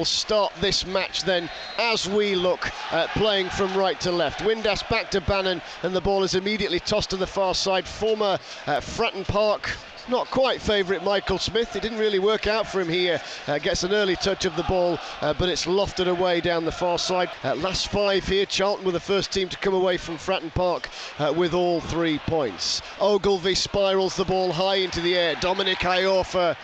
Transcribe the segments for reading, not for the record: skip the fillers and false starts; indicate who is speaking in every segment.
Speaker 1: will start this match then as we look at playing from right to left. Windass back to Bannon, and the ball is immediately tossed to the far side. Former Fratton Park, not quite favourite Michael Smith, it didn't really work out for him here. Gets an early touch of the ball, but it's lofted away down the far side. Last 5 here, Charlton were the first team to come away from Fratton Park with all 3 points. Ogilvie spirals the ball high into the air. Dominic Iorfa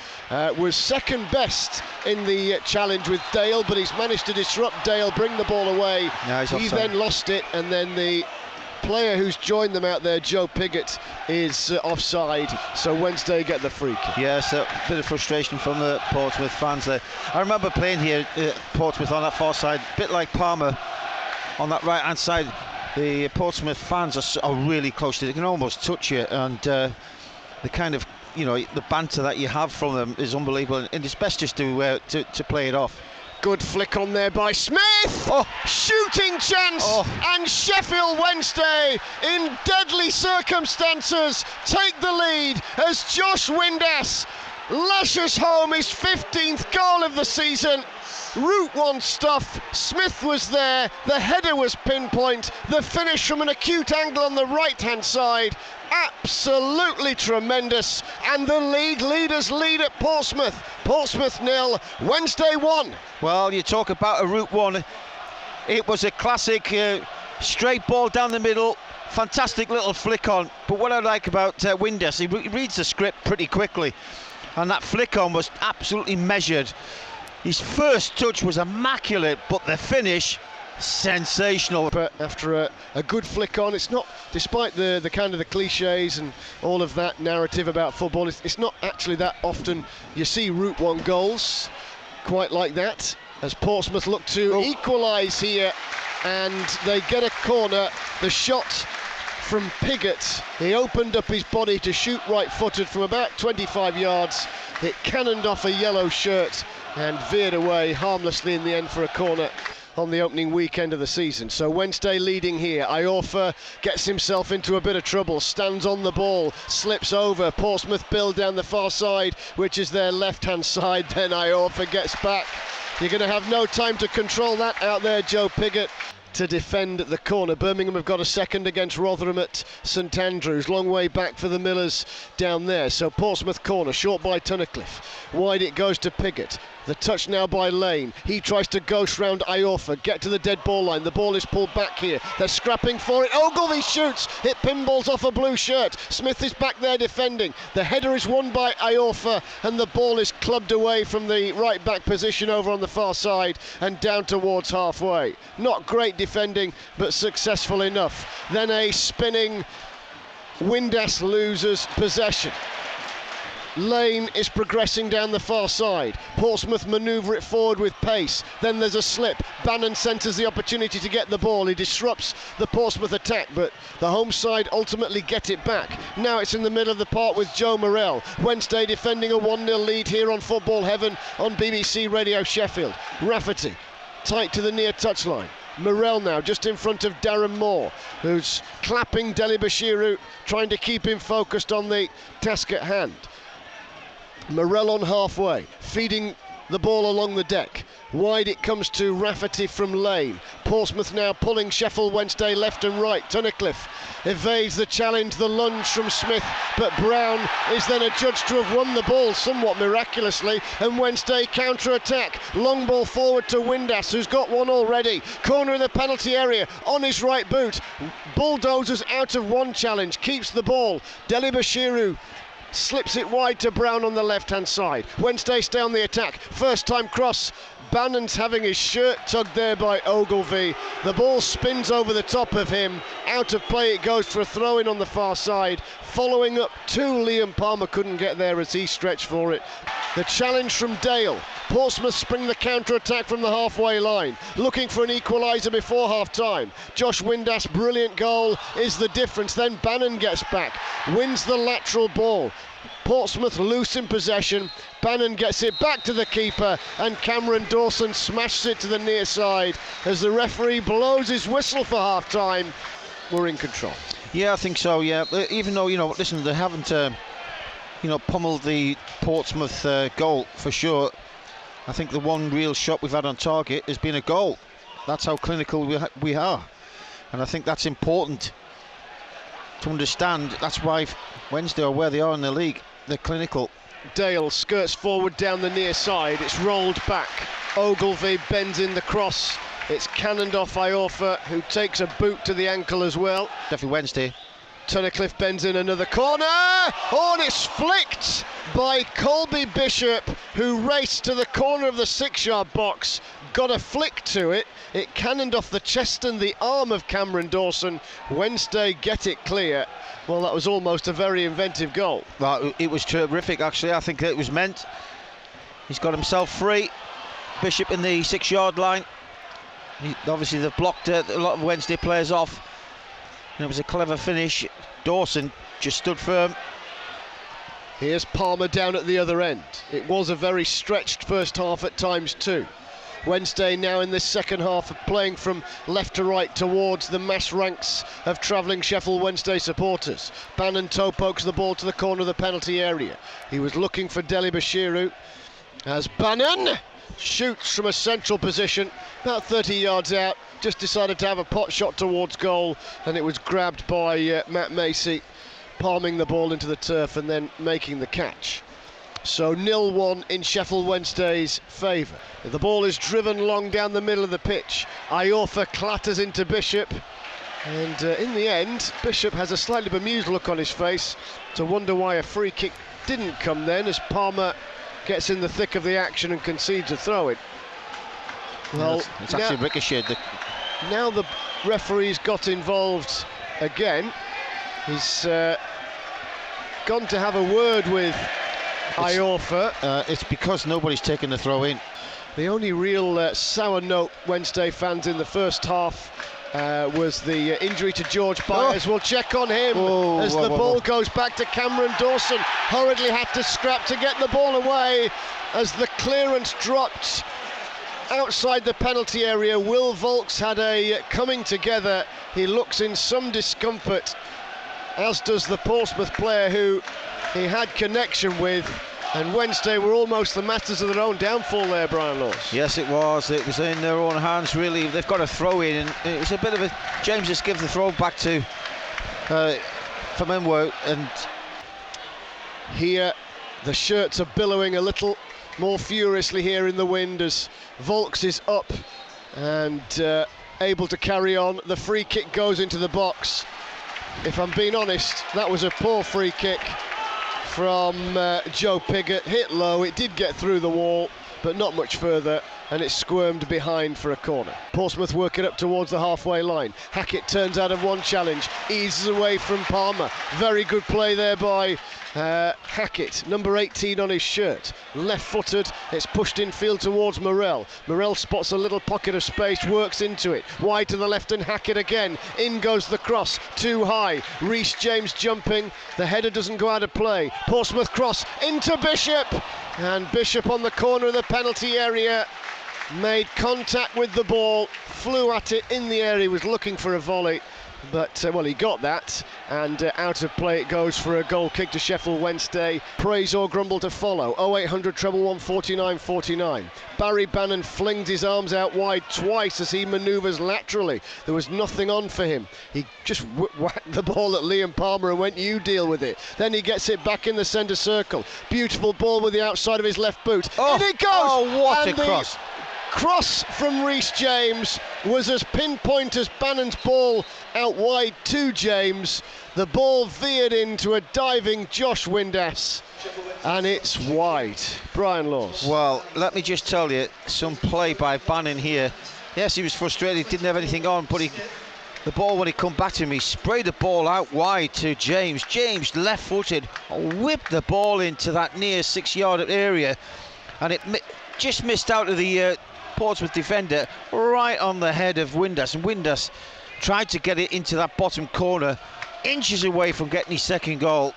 Speaker 1: was second best in the challenge with Dale, but he's managed to disrupt Dale, bring the ball away.
Speaker 2: Yeah,
Speaker 1: he then lost it, and then the player who's joined them out there, Joe Pigott, is offside, so Wednesday get the free kick.
Speaker 2: Yes, a bit of frustration from the Portsmouth fans there. I remember playing here at Portsmouth on that far side, a bit like Palmer on that right hand side. The Portsmouth fans are really close to it, they can almost touch you, and the kind of, you know, the banter that you have from them is unbelievable, and it's best just to play it off.
Speaker 1: Good flick on there by Smith! Oh. Shooting chance! And Sheffield Wednesday, in deadly circumstances, take the lead as Josh Windass lashes home his 15th goal of the season. Route 1 stuff. Smith was there, the header was pinpoint, the finish from an acute angle on the right hand side, absolutely tremendous, and the league leaders lead at Portsmouth. Portsmouth 0, Wednesday 1.
Speaker 2: Well, you talk about a Route 1, it was a classic straight ball down the middle, fantastic little flick on, but what I like about Windass, he reads the script pretty quickly, and that flick on was absolutely measured. His first touch was immaculate, but the finish, sensational.
Speaker 1: But after a good flick on, it's not, despite the kind of the cliches and all of that narrative about football, it's not actually that often you see Route 1 goals quite like that, as Portsmouth look to equalise here, and they get a corner. The shot from Pigott, he opened up his body to shoot right-footed from about 25 yards. It cannoned off a yellow shirt and veered away harmlessly in the end for a corner on the opening weekend of the season. So Wednesday leading here. Iorfa gets himself into a bit of trouble, stands on the ball, slips over. Portsmouth build down the far side, which is their left-hand side. Then Iorfa gets back. You're going to have no time to control that out there, Joe Pigott, to defend the corner. Birmingham have got a second against Rotherham at St Andrews. Long way back for the Millers down there. So Portsmouth corner, short by Tunnicliffe. Wide it goes to Pigott. The touch now by Lane. He tries to ghost round Iorfa, get to the dead ball line. The ball is pulled back here. They're scrapping for it. Ogilvie shoots. It pinballs off a blue shirt. Smith is back there defending. The header is won by Iorfa, and the ball is clubbed away from the right back position over on the far side and down towards halfway. Not great defending, but successful enough. Then a spinning Windass loses possession. Lane is progressing down the far side. Portsmouth manoeuvre it forward with pace. Then there's a slip. Bannon centres the opportunity to get the ball. He disrupts the Portsmouth attack, but the home side ultimately get it back. Now it's in the middle of the park with Joe Morrell. Wednesday defending a 1-0 lead here on Football Heaven on BBC Radio Sheffield. Rafferty tight to the near touchline. Morrell now just in front of Darren Moore, who's clapping Delibashiru, trying to keep him focused on the task at hand. Morrell on halfway, feeding the ball along the deck. Wide it comes to Rafferty from Lane. Portsmouth now pulling Sheffield Wednesday left and right. Tunnicliffe evades the challenge, the lunge from Smith, but Brown is then adjudged to have won the ball somewhat miraculously, and Wednesday counter-attack. Long ball forward to Windass, who's got one already. Corner in the penalty area, on his right boot. Bulldozers out of one challenge, keeps the ball. Delibashiru slips it wide to Brown on the left-hand side. Wednesday stay on the attack. First time cross. Bannon's having his shirt tugged there by Ogilvie. The ball spins over the top of him. Out of play it goes for a throw-in on the far side. Following up to Liam Palmer, couldn't get there as he stretched for it. The challenge from Dale. Portsmouth spring the counter-attack from the halfway line, looking for an equaliser before half-time. Josh Windass' brilliant goal is the difference. Then Bannon gets back, wins the lateral ball. Portsmouth loose in possession. Bannon gets it back to the keeper, and Cameron Dawson smashes it to the near side as the referee blows his whistle for half-time. We're in control.
Speaker 2: Yeah, I think so, yeah. Even though, listen, they haven't, pummeled the Portsmouth goal for sure. I think the one real shot we've had on target has been a goal. That's how clinical we are, and I think that's important to understand. That's why Wednesday are where they are in the league. They're clinical.
Speaker 1: Dale skirts forward down the near side. It's rolled back. Ogilvie bends in the cross. It's cannoned off Iorfa, who takes a boot to the ankle as well.
Speaker 2: Sheffield Wednesday.
Speaker 1: Tunnicliffe bends in another corner. Oh, and it's flicked by Colby Bishop, who raced to the corner of the 6-yard box, got a flick to it. It cannoned off the chest and the arm of Cameron Dawson. Wednesday get it clear. Well, that was almost a very inventive goal.
Speaker 2: Well, it was terrific, actually. I think it was meant. He's got himself free. Bishop in the 6-yard line. Obviously, they've blocked a lot of Wednesday players off. And it was a clever finish. Dawson just stood firm.
Speaker 1: Here's Palmer down at the other end. It was a very stretched first half at times too. Wednesday now in this second half playing from left to right towards the mass ranks of travelling Sheffield Wednesday supporters. Bannon toe pokes the ball to the corner of the penalty area. He was looking for Deli Bashiru as Bannon shoots from a central position about 30 yards out, just decided to have a pot shot towards goal, and it was grabbed by Matt Macy, palming the ball into the turf and then making the catch. So 0-1 in Sheffield Wednesday's favour. The ball is driven long down the middle of the pitch. Iorfa clatters into Bishop, and in the end Bishop has a slightly bemused look on his face to wonder why a free kick didn't come then, as Palmer gets in the thick of the action and concedes a throw-in. Well,
Speaker 2: it's actually ricocheted.
Speaker 1: Now the referee's got involved again. He's gone to have a word with Iorfa.
Speaker 2: It's because nobody's taken the throw in.
Speaker 1: The only real sour note Wednesday fans in the first half was the injury to George Byers. We'll check on him as the ball goes back to Cameron Dawson. Hurriedly had to scrap to get the ball away as the clearance dropped outside the penalty area. Will Volks had a coming together. He looks in some discomfort, as does the Portsmouth player who he had connection with. And Wednesday were almost the masters of their own downfall there, Brian Laws.
Speaker 2: Yes, it was. It was in their own hands, really. They've got a throw in, and it was a bit of a... James just gives the throw back to Famenwo, and
Speaker 1: here the shirts are billowing a little more furiously here in the wind as Volks is up and able to carry on. The free kick goes into the box. If I'm being honest, that was a poor free kick from Joe Pigott. Hit low, it did get through the wall, but not much further, and it squirmed behind for a corner. Portsmouth work it up towards the halfway line. Hackett turns out of one challenge, eases away from Palmer. Very good play there by Hackett, number 18 on his shirt. Left-footed, it's pushed infield towards Morrell. Morrell spots a little pocket of space, works into it. Wide to the left and Hackett again. In goes the cross, too high. Reece James jumping, the header doesn't go out of play. Portsmouth cross into Bishop, and Bishop on the corner of the penalty area made contact with the ball, flew at it in the air. He was looking for a volley, but well, he got that, and out of play it goes for a goal kick to Sheffield Wednesday. Praise or grumble to follow. 0800 111 49 49. Barry Bannon flings his arms out wide twice as he manoeuvres laterally. There was nothing on for him. He just whacked the ball at Liam Palmer and went, you deal with it. Then he gets it back in the centre circle. Beautiful ball with the outside of his left boot. And it goes!
Speaker 2: Oh, what
Speaker 1: and
Speaker 2: a cross!
Speaker 1: Cross from Reece James was as pinpoint as Bannon's ball out wide to James. The ball veered into a diving Josh Windass, and it's wide. Brian Laws.
Speaker 2: Well, let me just tell you, some play by Bannon here. Yes, he was frustrated, didn't have anything on, but the ball, when he come back to him, he sprayed the ball out wide to James. James, left-footed, whipped the ball into that near 6-yard area, and it just missed out of the Portsmouth defender right on the head of Windass, and Windass tried to get it into that bottom corner, inches away from getting his second goal.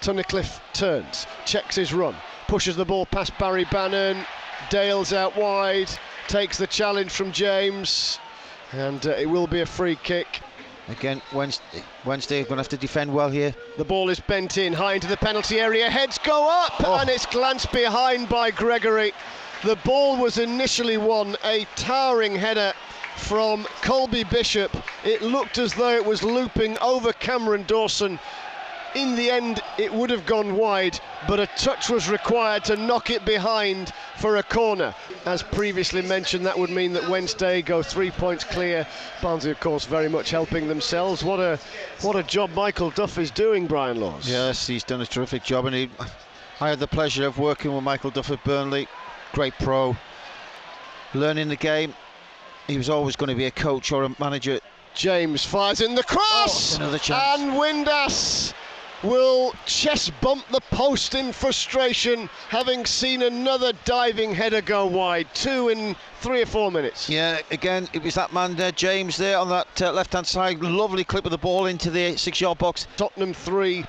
Speaker 1: Tunnicliffe turns, checks his run, pushes the ball past Barry Bannon. Dale's out wide, takes the challenge from James, and it will be a free kick.
Speaker 2: Again, Wednesday going to have to defend well here.
Speaker 1: The ball is bent in high into the penalty area, heads go up, and it's glanced behind by Gregory. The ball was initially won, a towering header from Colby Bishop. It looked as though it was looping over Cameron Dawson. In the end, it would have gone wide, but a touch was required to knock it behind for a corner. As previously mentioned, that would mean that Wednesday go 3 points clear. Barnsley, of course, very much helping themselves. What a job Michael Duff is doing, Brian Laws.
Speaker 2: Yes, he's done a terrific job, and I had the pleasure of working with Michael Duff at Burnley. Great pro, learning the game. He was always going to be a coach or a manager.
Speaker 1: James fires in the cross,
Speaker 2: another chance.
Speaker 1: And Windass will chest bump the post in frustration, having seen another diving header go wide. 2 in 3 or 4 minutes.
Speaker 2: Yeah, again, it was that man there, James, there on that left-hand side. Lovely clip of the ball into the 6-yard box.
Speaker 1: Tottenham 3,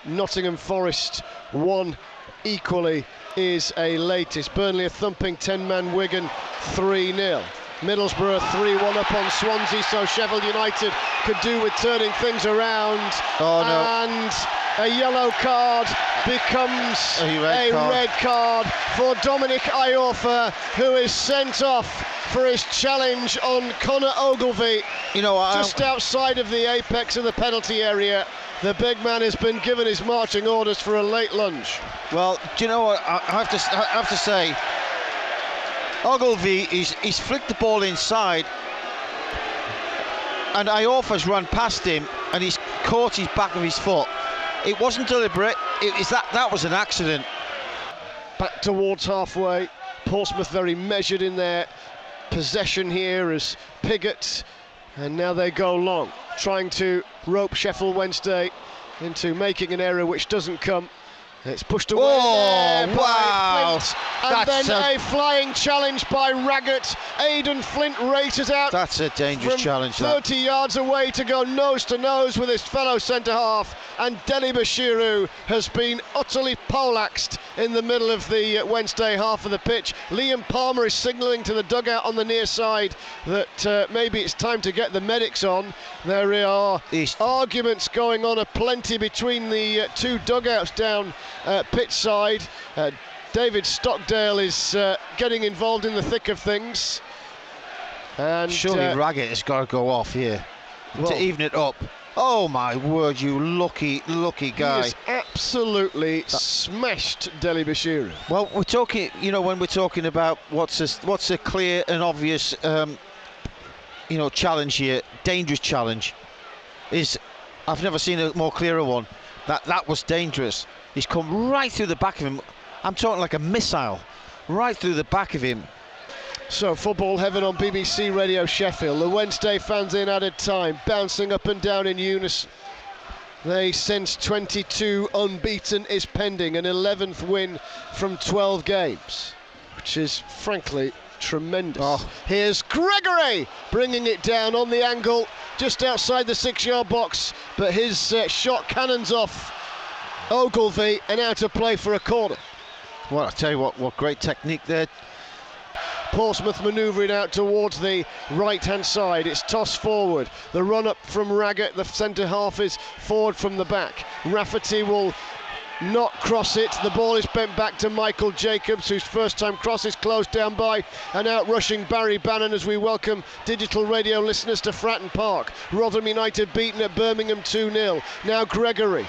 Speaker 1: Nottingham Forest 1. Equally is a latest. Burnley a thumping 10-man Wigan 3-0. Middlesbrough 3-1 up on Swansea, so Sheffield United could do with turning things around.
Speaker 2: Oh, no.
Speaker 1: And a yellow card becomes a red card for Dominic Iorfa, who is sent off for his challenge on Conor Ogilvie.
Speaker 2: You know,
Speaker 1: just outside of the apex of the penalty area. The big man has been given his marching orders for a late lunge.
Speaker 2: Well, do you know what? I have to say, Ogilvie, he's flicked the ball inside, and Iorfa's run past him, and he's caught his back of his foot. It wasn't deliberate. That was an accident.
Speaker 1: Back towards halfway. Portsmouth very measured in their possession here as Pigott, and now they go long, trying to rope Sheffield Wednesday into making an error which doesn't come. It's pushed away.
Speaker 2: Oh, wow!
Speaker 1: And then a flying challenge by Raggett. Aidan Flint races out.
Speaker 2: That's a dangerous challenge.
Speaker 1: 30 yards away to go nose to nose with his fellow centre half. And Deli Bashiru has been utterly poleaxed in the middle of the Wednesday half of the pitch. Liam Palmer is signalling to the dugout on the near side that maybe it's time to get the medics on. There are arguments going on aplenty between the two dugouts down pitch side. David Stockdale is getting involved in the thick of things. And
Speaker 2: surely Raggett has got to go off here to even it up. Oh my word, you lucky guy.
Speaker 1: He has absolutely smashed Deli Bashiru.
Speaker 2: Well, we're talking, you know, when we're talking about what's a clear and obvious challenge here, dangerous challenge, is I've never seen a more clearer one. That was dangerous. He's come right through the back of him. I'm talking like a missile, right through the back of him.
Speaker 1: So, football heaven on BBC Radio Sheffield. The Wednesday fans in added time, bouncing up and down in unison. They sense 22 unbeaten is pending, an 11th win from 12 games, which is frankly tremendous.
Speaker 2: Oh.
Speaker 1: Here's Gregory bringing it down on the angle, just outside the 6-yard box, but his shot cannons off Ogilvie and out of play for a corner.
Speaker 2: Well, I tell you what great technique there.
Speaker 1: Portsmouth manoeuvring out towards the right-hand side. It's tossed forward. The run-up from Raggett. The centre half is forward from the back. Rafferty will not cross it. The ball is bent back to Michael Jacobs, whose first-time cross is closed down by an out-rushing Barry Bannon as we welcome digital radio listeners to Fratton Park. Rotherham United beaten at Birmingham 2-0. Now Gregory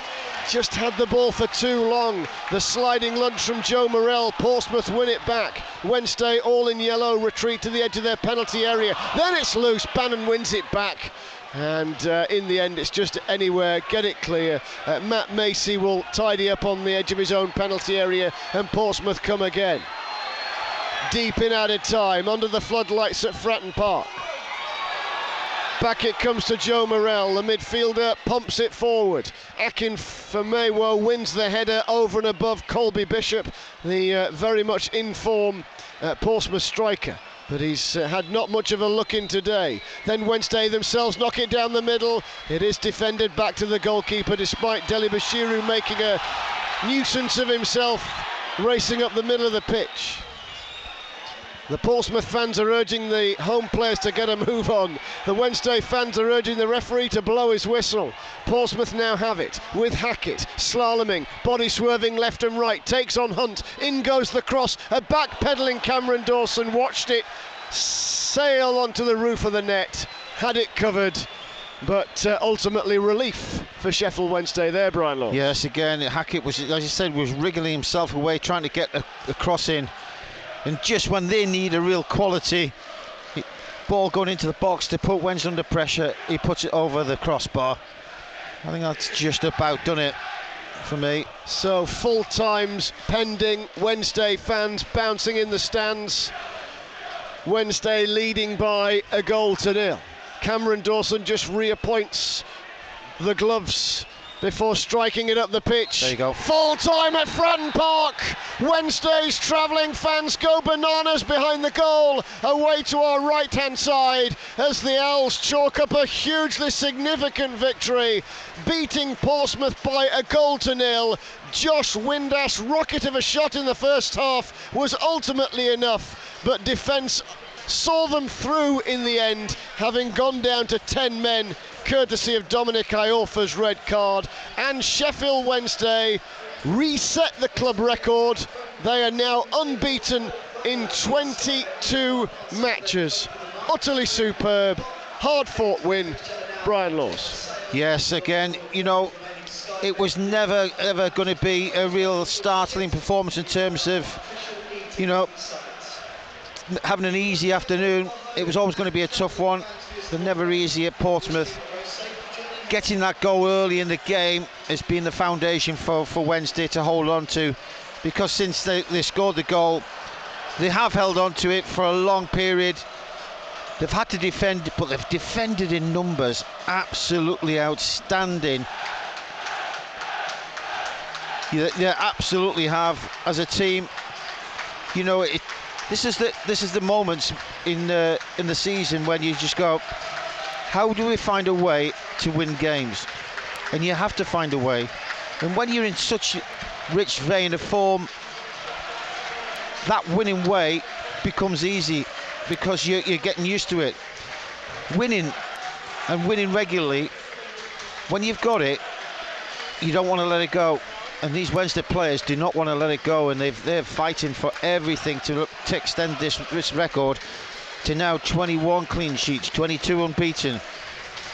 Speaker 1: just had the ball for too long. The sliding lunge from Joe Morrell. Portsmouth win it back. Wednesday, all in yellow, retreat to the edge of their penalty area. Then it's loose. Bannon wins it back. And in the end, it's just anywhere, get it clear. Matt Macy will tidy up on the edge of his own penalty area, and Portsmouth come again. Deep in added time, under the floodlights at Fratton Park. Back it comes to Joe Morrell, the midfielder pumps it forward. Akin Famewo wins the header over and above Colby Bishop, the very much in form Portsmouth striker. But he's had not much of a look in today. Then Wednesday themselves knock it down the middle. It is defended back to the goalkeeper, despite Deli Bashiru making a nuisance of himself, racing up the middle of the pitch. The Portsmouth fans are urging the home players to get a move on. The Wednesday fans are urging the referee to blow his whistle. Portsmouth now have it with Hackett slaloming, body swerving left and right, takes on Hunt, in goes the cross, a back-pedalling Cameron Dawson watched it sail onto the roof of the net, had it covered, but ultimately relief for Sheffield Wednesday there, Brian Law.
Speaker 2: Yes, again, Hackett was, as you said, was wriggling himself away, trying to get a cross in. And just when they need a real quality ball going into the box to put Wednesday under pressure, he puts it over the crossbar. I think that's just about done it for me.
Speaker 1: So full times pending, Wednesday fans bouncing in the stands. Wednesday leading by a 1-0. Cameron Dawson just reappoints the gloves before striking it up the pitch.
Speaker 2: There you go.
Speaker 1: Full time at Fratton Park. Wednesday's travelling fans go bananas behind the goal. Away to our right hand side as the Owls chalk up a hugely significant victory, beating Portsmouth by a 0-0. Josh Windass' rocket of a shot in the first half was ultimately enough, but defence saw them through in the end, having gone down to 10 men courtesy of Dominic Iorfa's red card, and Sheffield Wednesday reset the club record. They are now unbeaten in 22 matches. Utterly superb, hard-fought win. Brian Laws.
Speaker 2: Yes, again, you know, it was never ever going to be a real startling performance in terms of, you know, having an easy afternoon. It was always going to be a tough one, but never easy at Portsmouth. Getting that goal early in the game has been the foundation for Wednesday to hold on to, because since they scored the goal, they have held on to it for a long period. They've had to defend, but they've defended in numbers absolutely outstanding. They absolutely have as a team. You know, this is the moments in the season when you just go, how do we find a way to win games? And you have to find a way. And when you're in such a rich vein of form, that winning way becomes easy because you're getting used to it. Winning and winning regularly, when you've got it, you don't want to let it go. And these Wednesday players do not want to let it go, and they're fighting for everything to extend this record to now 21 clean sheets, 22 unbeaten.